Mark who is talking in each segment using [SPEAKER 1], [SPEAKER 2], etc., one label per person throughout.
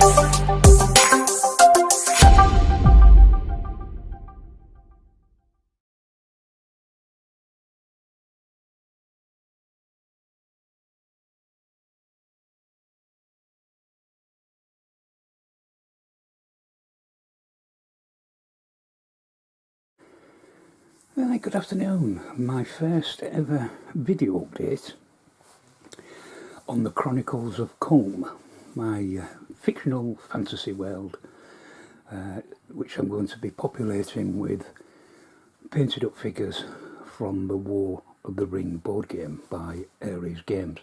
[SPEAKER 1] Well, good afternoon. My first ever video update on the Chronicles of Culm, my fictional fantasy world, which I'm going to be populating with painted up figures from the War of the Ring board game by Ares Games.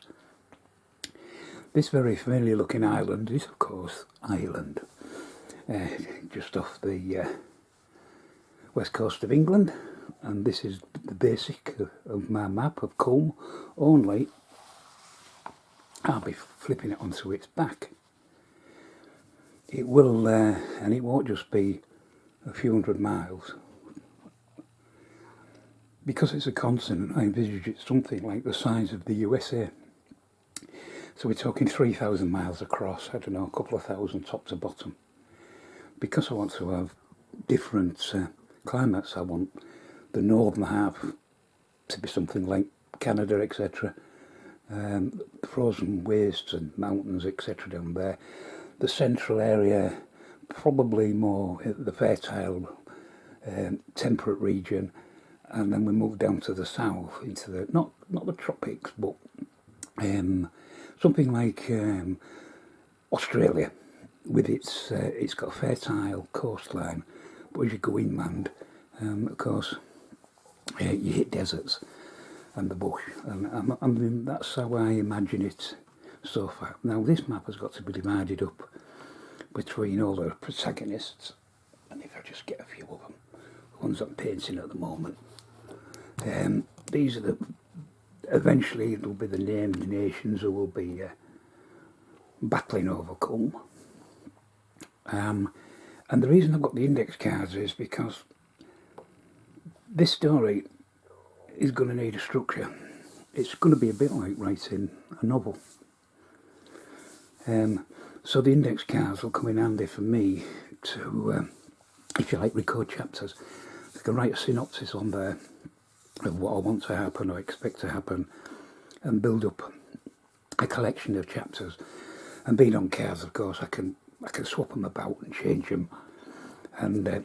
[SPEAKER 1] This very familiar looking island is of course Ireland, just off the west coast of England. And this is the basic of my map of Culm, only I'll be flipping it onto its back. It will, and it won't just be a few hundred miles. Because it's a continent, I envisage it something like the size of the USA. So we're talking 3,000 miles across, I don't know, a couple of thousand top to bottom. Because I want to have different climates, I want the northern half to be something like Canada, etc. Frozen wastes and mountains, etc. down there. The central area, probably more the fertile, temperate region, and then we move down to the south into the not the tropics, but something like Australia, with it's got a fertile coastline, but as you go inland, of course. You hit deserts and the bush, and I mean that's how I imagine it so far. Now this map has got to be divided up between all the protagonists, and if I just get a few of them, the ones I'm painting at the moment, these are eventually it'll be the named nations who will be battling over Culm. And the reason I've got the index cards is because this story is going to need a structure. It's going to be a bit like writing a novel. So the index cards will come in handy for me to, if you like, record chapters. I can write a synopsis on there of what I want to happen or expect to happen, and build up a collection of chapters. And being on cards, of course, I can swap them about and change them, and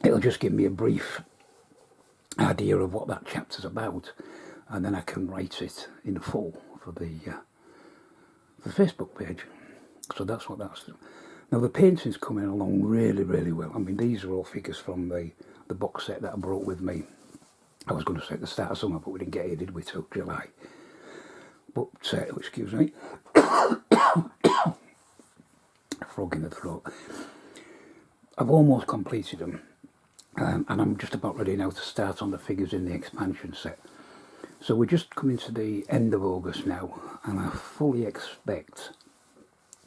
[SPEAKER 1] it'll just give me a brief idea of what that chapter's about, and then I can write it in full for the Facebook page. So that's what that's. Now the painting's coming along really, really well. I mean, these are all figures from the box set that I brought with me. I was going to say at the start of summer, but we didn't get here, did we, till July. But, excuse me, frog in the throat. I've almost completed them. And I'm just about ready now to start on the figures in the expansion set. So we're just coming to the end of August now, and I fully expect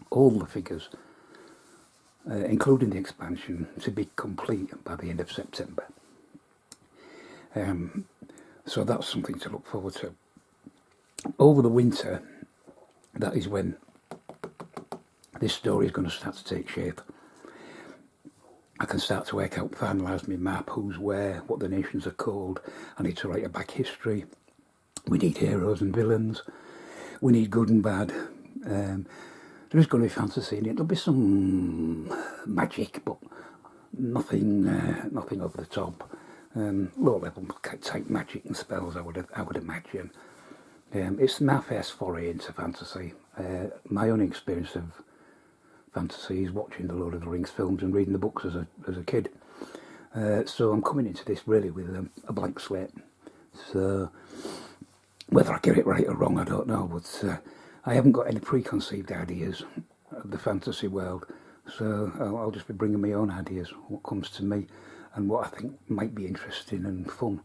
[SPEAKER 1] all the figures, including the expansion, to be complete by the end of September. So that's something to look forward to. Over the winter, that is when this story is going to start to take shape. I can start to work out, finalise my map, who's where, what the nations are called. I need to write a back history. We need heroes and villains. We need good and bad. There is going to be fantasy in it. There'll be some magic, but nothing over the top. Low level type magic and spells, I would imagine. It's my first foray into fantasy. My own experience of fantasy is watching the Lord of the Rings films and reading the books as a kid. So I'm coming into this really with a blank slate. So whether I get it right or wrong, I don't know. But I haven't got any preconceived ideas of the fantasy world. So I'll just be bringing my own ideas, what comes to me, and what I think might be interesting and fun.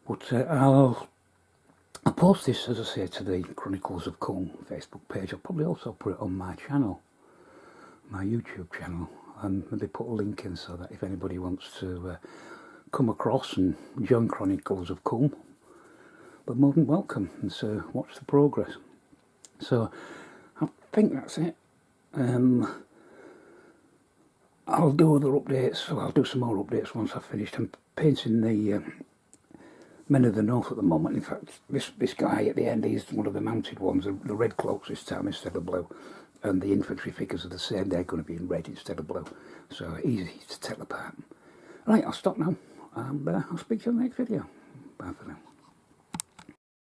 [SPEAKER 1] But I'll post this, as I say, to the Chronicles of Culm Facebook page. I'll probably also put it on my channel, my YouTube channel, and maybe put a link in so that if anybody wants to come across and join Chronicles of Culm, but more than welcome, and so watch the progress. So I think that's it. I'll do other updates, so I'll do some more updates once I've finished. I'm painting the Men of the North at the moment. In fact, this guy at the end, he's one of the mounted ones, the red cloaks this time instead of blue. And the infantry figures are the same, they're going to be in red instead of blue. So easy to tell apart. Right, I'll stop now, and I'll speak to you in the next video. Bye for now.